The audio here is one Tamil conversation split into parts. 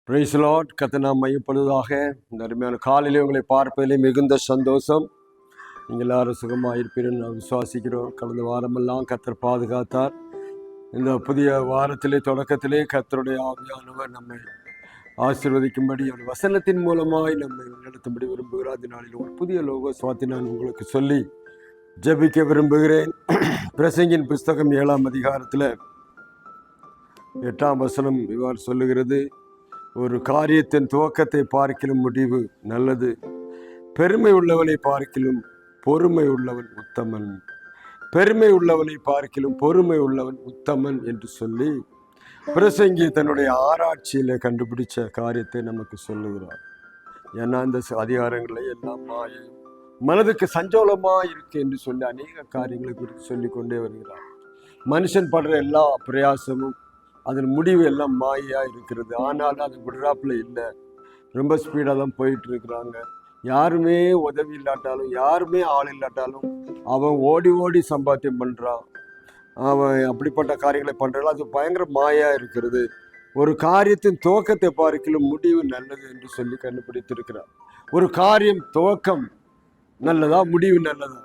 Price Lord. கர்த்தர் நாம் மையப்படுவதாக. இந்த அருமையான காலையிலே உங்களை பார்ப்பதிலே மிகுந்த சந்தோஷம். நீங்கள் எல்லாரும் சுகமாக இருப்பீர்கள் நான் விசுவாசிக்கிறோம். கடந்த வாரமெல்லாம் கர்த்தர் பாதுகாத்தார். இந்த புதிய வாரத்திலே தொடக்கத்திலே கர்த்தருடைய ஆவியானவர் நம்மை ஆசீர்வதிக்கும்படி ஒரு வசனத்தின் மூலமாய் நம்மை நடத்தும்படி விரும்புகிறார். அதனால ஒரு புதிய லோக சுவாத்தி நான் உங்களுக்கு சொல்லி ஜெபிக்க விரும்புகிறேன். பிரசங்கின் புஸ்தகம் 7ஆம் அதிகாரத்தில் 8ஆம் வசனம் இவ்வாறு சொல்லுகிறது: ஒரு காரியத்தின் துவக்கத்தை பார்க்கிலும் முடிவு நல்லது, பெருமை உள்ளவனை பார்க்கிலும் பொறுமை உள்ளவன் உத்தமன். பெருமை உள்ளவனை பார்க்கிலும் பொறுமை உள்ளவன் உத்தமன் என்று சொல்லி பிரசங்கி தன்னுடைய ஆராய்ச்சியில கண்டுபிடிச்ச காரியத்தை நமக்கு சொல்லுகிறார். ஏன்னா இந்த அதிகாரங்களை எல்லாம் மனதுக்கு சஞ்சோலமா இருக்கு என்று சொல்லி அநேக காரியங்களை குறித்து சொல்லி கொண்டே வருகிறார். மனுஷன் படுற எல்லா பிரயாசமும் அதன் முடிவு எல்லாம் மாயாக இருக்கிறது. ஆனாலும் அது விடுறாப்புல இல்லை, ரொம்ப ஸ்பீடாக தான் போயிட்டு இருக்கிறாங்க. யாருமே உதவி இல்லாட்டாலும் யாருமே ஆள் இல்லாட்டாலும் அவன் ஓடி ஓடி சம்பாத்தியம் பண்ணுறான். அவன் அப்படிப்பட்ட காரியங்களை பண்ணுறாலும் அது பயங்கர மாயாக இருக்கிறது. ஒரு காரியத்தின் துவக்கத்தை பார்க்கலும் முடிவு நல்லது என்று சொல்லி கண்டுபிடித்திருக்கிறார். ஒரு காரியம் துவக்கம் நல்லதா முடிவு நல்லதா,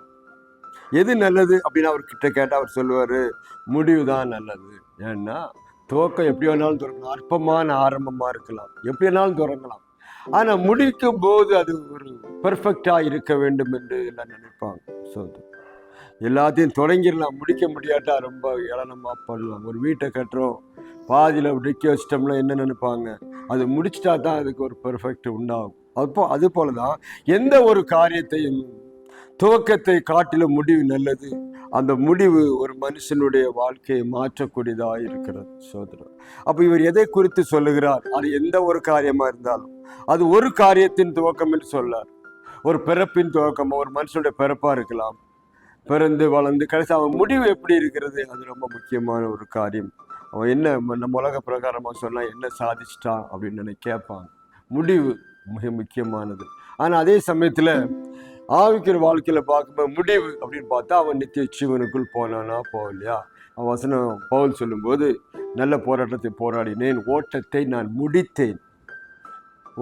எது நல்லது அப்படின்னு அவர்கிட்ட கேட்டால் அவர் சொல்லுவார், முடிவு தான் நல்லது. ஏன்னா துவக்கம் எப்படி வேணாலும் தொடங்கலாம், அற்பமான ஆரம்பமாக இருக்கலாம், எப்படி வேணாலும் தொடங்கலாம். ஆனால் முடிக்கும் போது அது ஒரு பெர்ஃபெக்டாக இருக்க வேண்டும் என்று எல்லாம் நினைப்பாங்க. ஸோ எல்லாத்தையும் தொடங்கிடலாம், முடிக்க முடியாட்டா ரொம்ப இளனமாக பண்ணலாம். ஒரு வீட்டை கட்டுறோம், பாதியில் முடிக்க வச்சிட்டோம்னா என்ன நினைப்பாங்க, அது முடிச்சிட்டா தான் அதுக்கு ஒரு பெர்ஃபெக்ட் உண்டாகும். அது போல தான் எந்த ஒரு காரியத்தையும் துவக்கத்தை காட்டிலும் முடிவு நல்லது. அந்த முடிவு ஒரு மனுஷனுடைய வாழ்க்கையை மாற்றக்கூடியதாக இருக்கிறது சோதரர். அப்போ இவர் எதை குறித்து சொல்லுகிறார்? அது எந்த ஒரு காரியமா இருந்தாலும் அது ஒரு காரியத்தின் துவக்கம் என்று சொல்லார். ஒரு பிறப்பின் துவக்கம், ஒரு மனுஷனுடைய பிறப்பா இருக்கலாம், பிறந்து வளர்ந்து கடைசி அவன் முடிவு எப்படி இருக்கிறது, அது ரொம்ப முக்கியமான ஒரு காரியம். அவன் என்ன நம்ம உலக பிரகாரமாக சொன்னால் என்ன சாதிச்சிட்டான் அப்படின்னு கேட்பாங்க. முடிவு மிக முக்கியமானது. ஆனால் அதே சமயத்தில் ஆவிக்கிற வாழ்க்கையில் பார்க்கும்போது முடிவு அப்படின்னு பார்த்தா அவன் நித்திய ஜீவனுக்குள் போனானா போகலையா. அவன் வசனம் பவுல் சொல்லும்போது, நல்ல போராட்டத்தை போராடினேன், ஓட்டத்தை நான் முடித்தேன்.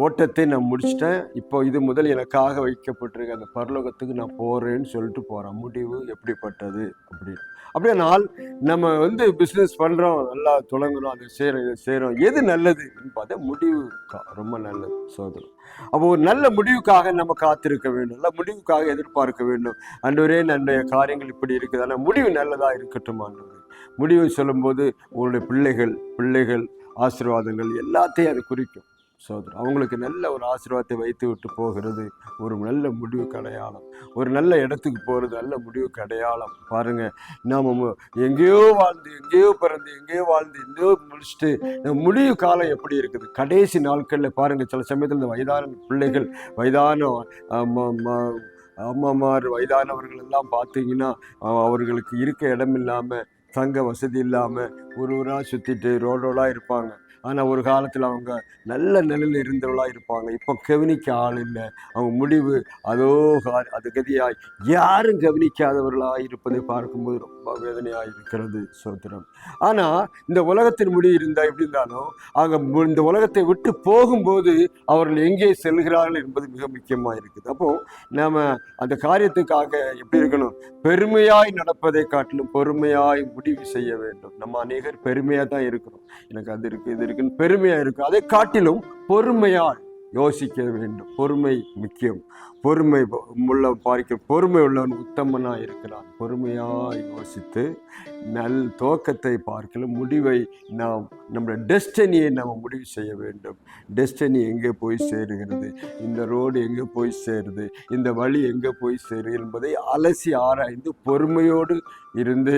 ஓட்டத்தை நான் முடிச்சிட்டேன், இப்போ இது முதல் எனக்காக வைக்கப்பட்டிருக்க அந்த பரலோகத்துக்கு நான் போகிறேன்னு சொல்லிட்டு போகிறேன். முடிவு எப்படிப்பட்டது அப்படின்னு. அப்படியானால் நம்ம பிஸ்னஸ் பண்ணுறோம், நல்லா தொடங்குறோம், அதை செய்கிறோம், இதை செய்கிறோம், எது நல்லதுன்னு பார்த்தா முடிவு ரொம்ப நல்லது சோதனை. அப்போ ஒரு நல்ல முடிவுக்காக நம்ம காத்திருக்க வேண்டும், நல்ல முடிவுக்காக எதிர்பார்க்க வேண்டும். ஆண்டவரே என்னுடைய காரியங்கள் இப்படி இருக்குது, ஆனால் முடிவு நல்லதாக இருக்கட்டும் ஆண்டவரே. முடிவு சொல்லும்போது உங்களுடைய பிள்ளைகள் ஆசீர்வாதங்கள் எல்லாத்தையும் அது குறிக்கும் சோதரர். அவங்களுக்கு நல்ல ஒரு ஆசீர்வாதத்தை வைத்து விட்டு போகிறது ஒரு நல்ல முடிவுக்கு அடையாளம். ஒரு நல்ல இடத்துக்கு போகிறது நல்ல முடிவுக்கு அடையாளம். பாருங்க, நாம் எங்கேயோ வாழ்ந்து எங்கேயோ பிறந்து எங்கேயோ வாழ்ந்து எங்கேயோ முடிச்சுட்டு நம்ம முடிவு காலம் எப்படி இருக்குது. கடைசி நாட்களில் பாருங்க, சில சமயத்தில் இந்த வயதான பிள்ளைகள், வயதான அம்மாமார், வயதானவர்கள் எல்லாம் பார்த்தீங்கன்னா அவர்களுக்கு இருக்க இடம் இல்லாமல், தங்க வசதி இல்லாமல் ஊராக சுற்றிட்டு ரோடோடாக இருப்பாங்க. ஆனால் ஒரு காலத்தில் அவங்க நல்ல நிலையில் இருந்தவர்களாக இருப்பாங்க. இப்போ கவனிக்க ஆள் இல்லை. அவங்க முடிவு அது கதியாய் யாரும் கவனிக்காதவர்களாக இருப்பதை பார்க்கும்போது ரொம்ப வேதனையாக இருக்கிறது சோத்திரம். ஆனால் இந்த உலகத்தின் முடிவு இருந்தால் எப்படி இருந்தாலும் அவங்க இந்த உலகத்தை விட்டு போகும்போது அவர்கள் எங்கே செல்கிறார்கள் என்பது மிக முக்கியமாக இருக்குது. அப்போது நாம் அந்த காரியத்துக்காக எப்படி இருக்கணும்? பெருமையாய் நடப்பதை காட்டிலும் பொறுமையாய் முடிவு செய்ய வேண்டும். நம்ம அநேகர் பெருமையாக தான் இருக்கிறோம், எனக்கு அது இருக்குது இது இருக்குன்னு பெருமையாக இருக்கும். அதை காட்டிலும் பொறுமையாய் யோசிக்க வேண்டும். பொறுமை முக்கியம். பொறுமை பொறுமை உள்ளவன் உத்தமனாக இருக்கிறான். பொறுமையாக யோசித்து துவக்கத்தை பார்க்கலும் முடிவை நம்முடைய டெஸ்டினியை நாம் முடிவு செய்ய வேண்டும். டெஸ்டினி எங்கே போய் சேருகிறது, இந்த ரோடு எங்கே போய் சேருது, இந்த வழி எங்கே போய் சேருது என்பதை அலசி ஆராய்ந்து பொறுமையோடு இருந்து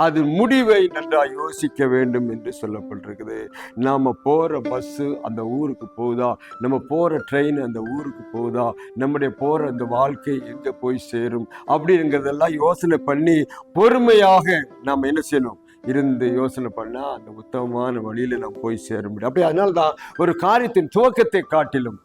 அது முடிவை நன்றாக யோசிக்க வேண்டும் என்று சொல்லப்பட்டிருக்குது. நாம் போகிற பஸ்ஸு அந்த ஊருக்கு போகுதா, நம்ம போகிற ட்ரெயின் அந்த ஊருக்கு போகுதா, நம்முடைய போகிற அந்த வாழ்க்கை எங்கே போய் சேரும் அப்படிங்கிறதெல்லாம் யோசனை பண்ணி பொறுமையாக நாம் என்ன செய்யணும்? இருந்து யோசனை பண்ணால் அந்த உத்தமமான வழியில் நாம் போய் சேர முடியும். அப்படி அதனால தான் ஒரு காரியத்தின் துவக்கத்தை காட்டிலும்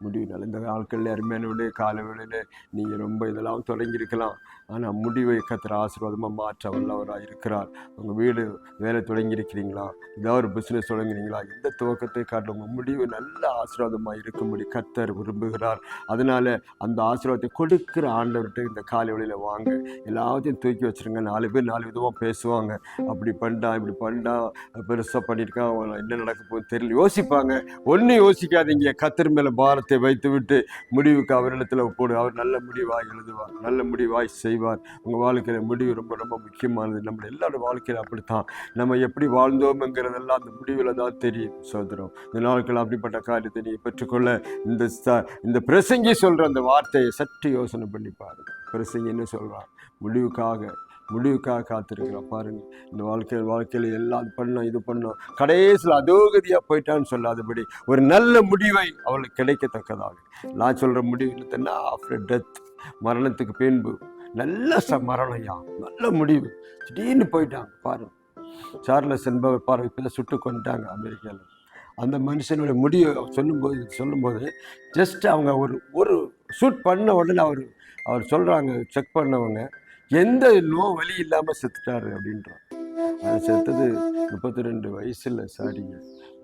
முடிவு நல்ல. இந்த நாட்களில் அருமையானவர்களே, காலை வேளையில் நீங்கள் ரொம்ப இதெல்லாம் தொடங்கியிருக்கலாம். ஆனால் முடிவை கர்த்தர் ஆசீர்வாதமாக மாற்ற வல்லவராக இருக்கிறார். உங்கள் வீடு வேலை தொடங்கியிருக்கிறீங்களா, ஏதாவது ஒரு பிஸ்னஸ் தொடங்குறீங்களா, எந்த துவக்கத்தை காட்ட உங்கள் முடிவு நல்ல ஆசீர்வாதமாக இருக்கும்படி கர்த்தர் விரும்புகிறார். அதனால் அந்த ஆசீர்வாதத்தை கொடுக்குற ஆண்டவர்கிட்ட இந்த காலை வேளையில் வாங்க. எல்லாத்தையும் தூக்கி வச்சுருங்க. 4 பேர் 4 விதமாக பேசுவாங்க. அப்படி பண்ணிட்டான், இப்படி பண்ணிட்டான், பெருசாக பண்ணியிருக்கான், என்ன நடக்க போகுது தெரியல, யோசிப்பாங்க. ஒன்றும் யோசிக்காதீங்க. கர்த்தர் மேலே பாரத்தை வைத்து விட்டு முடிவுக்கு அவரிடத்தில் போடு. அவர் நல்ல முடிவாய் எழுதுவார், நல்ல முடிவாய் செய்வார். உங்கள் வாழ்க்கையில் முடிவு ரொம்ப ரொம்ப முக்கியமானது. நம்ம எல்லாரோட வாழ்க்கையில் அப்படித்தான். நம்ம எப்படி வாழ்ந்தோம்ங்கிறதெல்லாம் அந்த முடிவில் தான் தெரியும். சோதரம் இந்த நாட்கள் அப்படிப்பட்ட காரியத்தை நீங்கள் பெற்றுக்கொள்ள இந்த பிரசங்கி சொல்கிற அந்த வார்த்தையை சற்று யோசனை பண்ணி பாருங்க. பிரசங்கி என்ன சொல்கிறான்? முடிவுக்காக காத்திருக்கிறான். பாருங்க, இந்த வாழ்க்கையில் எல்லாம் பண்ணோம், இது பண்ணோம், கடைசியில் அதோகதியாக போயிட்டான்னு சொல்லாதபடி ஒரு நல்ல முடிவை அவளுக்கு கிடைக்கத்தக்கதாக. நான் சொல்கிற முடிவு இல்லைன்னா ஆஃப்டர் டெத், மரணத்துக்கு பின்பு நல்ல மரணம்யா, நல்ல முடிவு. திடீர்னு போயிட்டாங்க. பாருங்க, சார்லஸ் என்பவர் பாருங்க, இப்போ சுட்டு கொண்டுட்டாங்க அமெரிக்காவில். அந்த மனுஷனோட முடிவை சொல்லும்போது ஜஸ்ட் அவங்க ஒரு ஷூட் பண்ண உடனே அவர் சொல்கிறாங்க, செக் பண்ணவங்க, எந்த வலி இல்லாமல் செத்துட்டாரு அப்படின்றான். செத்தது 32 வயசில், சாரிங்க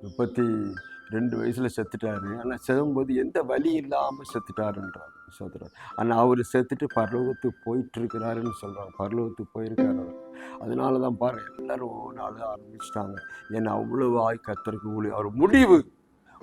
32 வயசில் செத்துட்டாரு. ஆனால் செல்லும்போது எந்த வலி இல்லாமல் செத்துட்டாருன்றார் சோதரர். ஆனால் அவர் செத்துட்டு பரலோகத்துக்கு போயிட்டுருக்கிறாருன்னு சொல்கிறாங்க. பரலோகத்துக்கு போயிருக்காரு அவர். அதனால தான் பாருங்கள், எல்லோரும் நாள் ஆரம்பிச்சிட்டாங்க. ஏன்னா அவ்வளவாய் கர்த்தருக்கு ஊழியம். அவர் முடிவு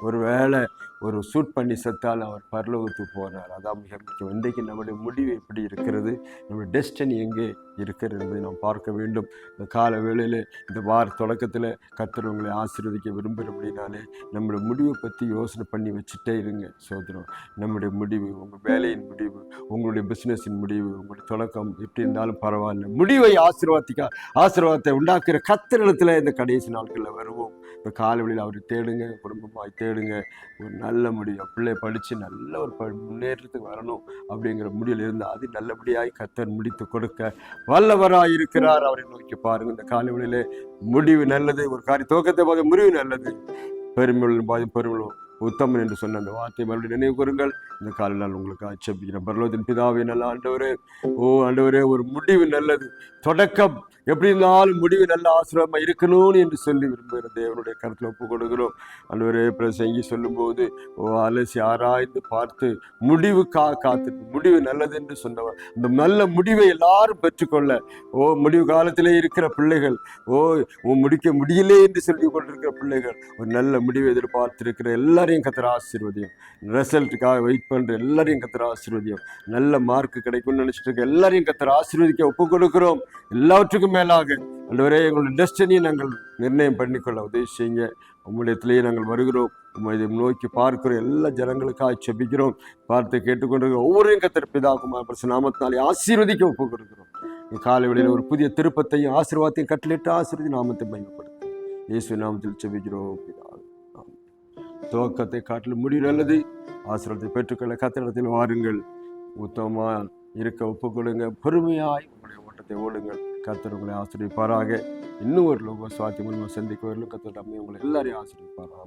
ஒரு வேளை ஒரு ஷூட் பண்ணி செத்தால் அவர் பரலோகத்துக்கு போகிறார். அதான் மிக முக்கியம். இன்றைக்கு நம்முடைய முடிவு எப்படி இருக்கிறது, நம்முடைய டெஸ்டினி எங்கே இருக்கிறது நாம் பார்க்க வேண்டும். இந்த கால வேளையில், இந்த வார தொடக்கத்தில் கர்த்தர் உங்களை ஆசீர்வதிக்க விரும்புகிறபடினாலே நம்முடைய முடிவை பற்றி யோசனை பண்ணி வச்சுட்டே இருங்க சோதரம். நம்முடைய முடிவு, உங்கள் வேலையின் முடிவு, உங்களுடைய பிஸ்னஸின் முடிவு, உங்களுடைய தொடக்கம் எப்படி இருந்தாலும் பரவாயில்ல. முடிவை ஆசீர்வாதத்தை உண்டாக்குகிற கர்த்தரிடத்தில் இந்த கடைசி நாட்களில் வருவோம். இந்த காலவெளியில் அவரை தேடுங்க, குடும்பமாய் தேடுங்க. ஒரு நல்ல முடியும், பிள்ளை படித்து நல்ல ஒரு முன்னேற்றத்துக்கு வரணும் அப்படிங்கிற முடிவில் இருந்து அது நல்லபடியாய் கர்த்தர் முடித்து கொடுக்க வல்லவராய் இருக்கிறார். அவரை நோக்கி பாருங்கள். இந்த காலவெளியிலே முடிவு நல்லது. ஒரு காரியம் துவக்கத்தை பார்த்து முடிவு நல்லது. பெருமையுள்ள பெருமையும் உத்தமன் என்று சொன்ன அந்த வார்த்தை மறுபடியும் நினைவு கூறுங்கள். இந்த காலையில் உங்களுக்கு ஆட்சேபிக்கிறேன். பரலோகத்தின் பிதாவே, நல்ல ஆண்டவரே, ஆண்டவரே, ஒரு முடிவு நல்லது. தொடக்கம் எப்படி இருந்தாலும் முடிவு நல்ல ஆசீர்வாதமாக இருக்கணும்னு என்று சொல்லி விரும்புகிற தேவனுடைய கருத்தில் ஒப்புக் கொடுக்கிறோம். ஆண்டவரே, பிரசங்கி சொல்லும்போது அலசி ஆராய்ந்து பார்த்து முடிவுக்காக காத்திருக்கு. முடிவு நல்லது என்று சொன்னவர், இந்த நல்ல முடிவை எல்லாரும் பெற்றுக்கொள்ள, முடிவு காலத்திலே இருக்கிற பிள்ளைகள், முடிக்க முடியலே என்று சொல்லி கொண்டிருக்கிற பிள்ளைகள், ஒரு நல்ல முடிவை எதிர்பார்த்திருக்கிற எல்லாரையும் கர்த்தர் ஆசீர்வதியும். ரிசல்ட்டுக்காக வெயிட் பண்ணுற எல்லாரையும் கர்த்தர் ஆசீர்வதியும். நல்ல மார்க் கிடைக்கும்னு நினச்சிட்டு இருக்க எல்லாரையும் கர்த்தர் ஆசீர்வதிக்க ஒப்புக் கொடுக்கிறோம். எல்லாவற்றுக்கும் மேலாக ஆண்டவரே, எங்களுடைய டெஸ்டினியை நாங்கள் நிர்ணயம் பண்ணிக்கொள்ள உதவி செய்யுங்க. உம்முடையத்திலேயே நாங்கள் வருகிறோம். உம்மை நோக்கி பார்க்கிறோம். எல்லா ஜனங்களுக்காக செபிக்கிறோம். பார்த்து கேட்டுக்கொண்டிருக்கிற ஒவ்வொருவரையும் கர்த்தர் பிதா குமாரன் பரிசுத்த நாமத்தினாலே ஆசீர்வதிக்க ஒப்புக் கொடுக்கிறோம். காலை வேளையில் ஒரு புதிய திருப்பத்தையும் ஆசீர்வாதத்தையும் கட்டளையிட்டு ஆசீர்வதி நாமத்தை மையப்படுத்தும். இயேசு நாமத்தில் செபிக்கிறோம் பிதா. துவக்கத்தை காட்டிலும் முடிவு நல்லது. ஆசீர்வாதத்தை பெற்றுக்கொள்ள கர்த்தரிடத்தில் வாருங்கள். உத்தமமாக இருக்க ஒப்புக் கொடுங்க. பொறுமையாய் உங்களுடைய ஓட்டத்தை ஓடுங்கள். கர்த்தர் உங்களை ஆசீர்வதிப்பாராக. இன்னும் ஒரு லோக சுவாத்தி மூலமாக சந்திக்க வரலும் கர்த்தர் அம்மையை உங்களை எல்லாரையும் ஆசீர்வதிப்பாராக.